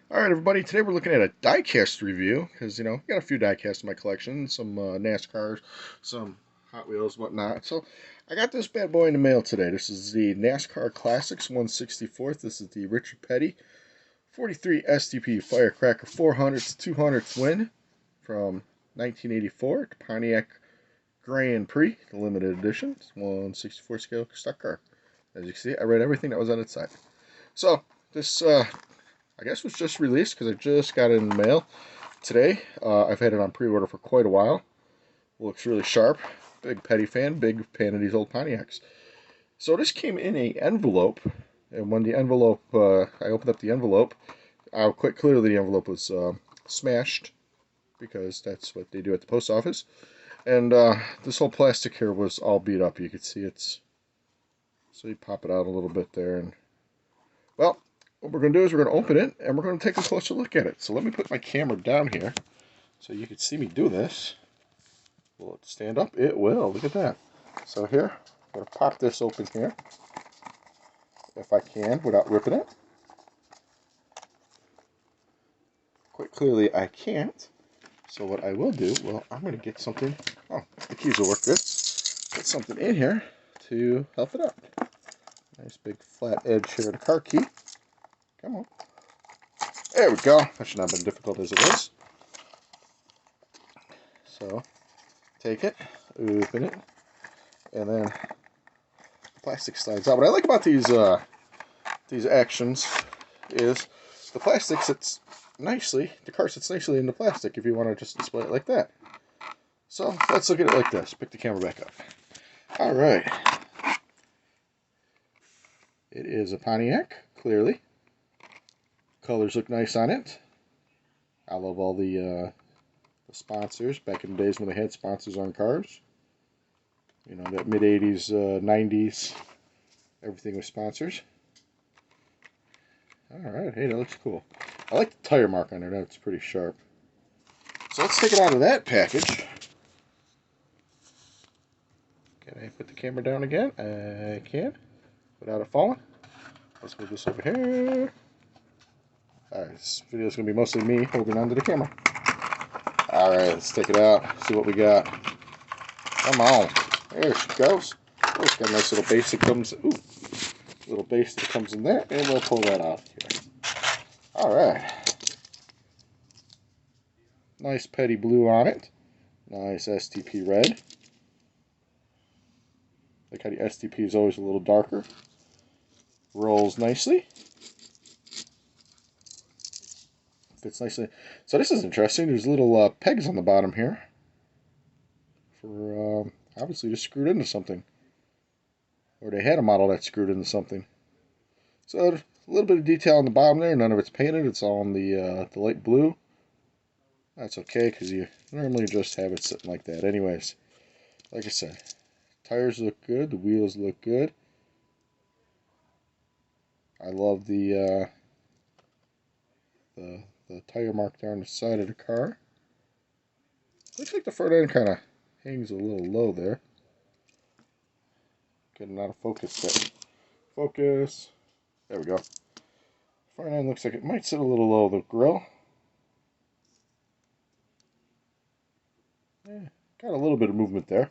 Alright everybody, today we're looking at a diecast review, because, I got a few diecasts in my collection, some NASCARs, some Hot Wheels, whatnot. So, I got this bad boy in the mail today. This is the NASCAR Classics 164th. This is the Richard Petty 43 STP Firecracker 400th 200th win from 1984, Pontiac Grand Prix, the limited edition. It's 164 scale stock car. As you can see, I read everything that was on its side. So, this I guess was just released because I just got it in the mail today. I've had it on pre-order for quite a while. Looks really sharp. Big Petty fan, big fan of these old Pontiacs. So this came in a envelope, and when the envelope, I opened up the envelope, quite clearly the envelope was smashed, because that's what they do at the post office. And this whole plastic here was all beat up. You can see it's, so you pop it out a little bit there, and well, what we're going to do is we're going to open it, and we're going to take a closer look at it. So let me put my camera down here so you can see me do this. Will it stand up? It will. Look at that. So here, I'm going to pop this open here, if I can, without ripping it. Quite clearly, I can't. So what I will do, well, I'm going to get something. Oh, the keys will work good. Get something in here to help it out. Nice big flat edge here, the car key. Come on. There we go. That should not have been difficult as it was. So, take it, open it, and then the plastic slides out. What I like about these actions is the plastic sits nicely, the car sits nicely in the plastic if you want to just display it like that. So, let's look at it like this. Pick the camera back up. Alright. It is a Pontiac, clearly. Colors look nice on it. I love all the sponsors. Back in the days when they had sponsors on cars. You know, that mid-80s, 90s, everything with sponsors. Alright, hey, that looks cool. I like the tire mark on there. That's pretty sharp. So let's take it out of that package. Can I put the camera down again? I can. Without it falling. Let's move this over here. Alright, this video is going to be mostly me holding onto the camera. Alright, let's take it out, see what we got. Come on. There she goes. Oh, it's got a nice little base that comes, little base that comes in there, and we'll pull that off here. Alright. Nice Petty blue on it. Nice STP red. Like how the STP is always a little darker. Rolls nicely. Fits nicely. So this is interesting. There's little pegs on the bottom here for obviously just screwed into something, or they had a model that screwed into something. So a little bit of detail on the bottom there. None of it's painted. It's all in the light blue. That's okay because you normally just have it sitting like that. Anyways, like I said, tires look good. The wheels look good. I love the tire mark there on the side of the car. Looks like the front end kind of hangs a little low there. Getting out of focus there. Focus. There we go. Front end looks like it might sit a little low. The grill. Yeah, got a little bit of movement there.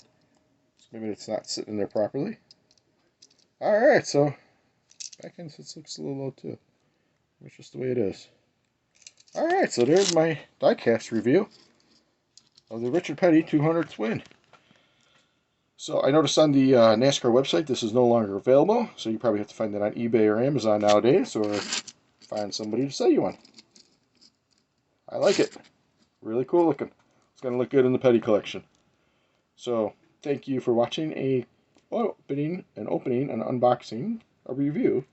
So maybe it's not sitting there properly. Alright, so back end looks a little low too. It's just the way it is. Alright, so there's my diecast review of the Richard Petty 200th win. So I noticed on the NASCAR website this is no longer available, so you probably have to find it on eBay or Amazon nowadays, or find somebody to sell you one. I like it. Really cool looking. It's going to look good in the Petty collection. So thank you for watching an opening, an unboxing, a review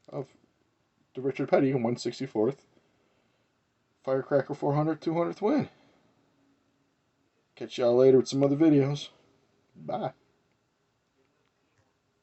of the Richard Petty 164th Firecracker 400 200th win. Catch y'all later with some other videos. Bye.